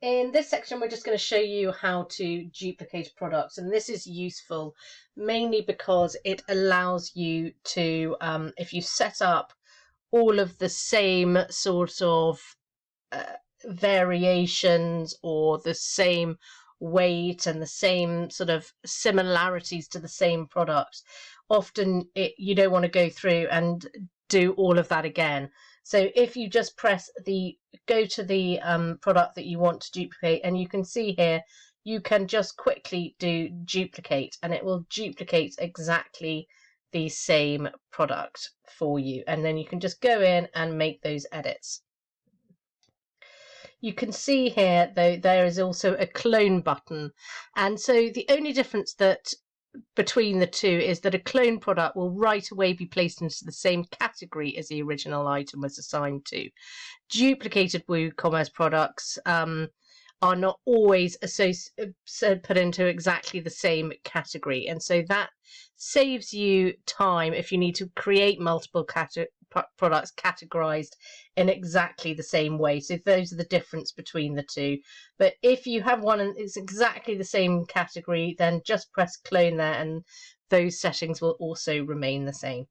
In this section, we're just going to show you how to duplicate products, and this is useful mainly because it allows you to, if you set up all of the same sort of variations or the same weight and the same sort of similarities to the same product, often you don't want to go through and do all of that again. So if you just go to the product that you want to duplicate, and you can see here, you can just quickly do duplicate, and it will duplicate exactly the same product for you. And then you can just go in and make those edits. You can see here, though, there is also a clone button. And so the only difference between the two is that a clone product will right away be placed into the same category as the original item was assigned to. Duplicated WooCommerce products are not always put into exactly the same category, and so that saves you time if you need to create multiple products categorized in exactly the same way. So those are the difference between the two. But if you have one and it's exactly the same category, then just press clone there, and those settings will also remain the same.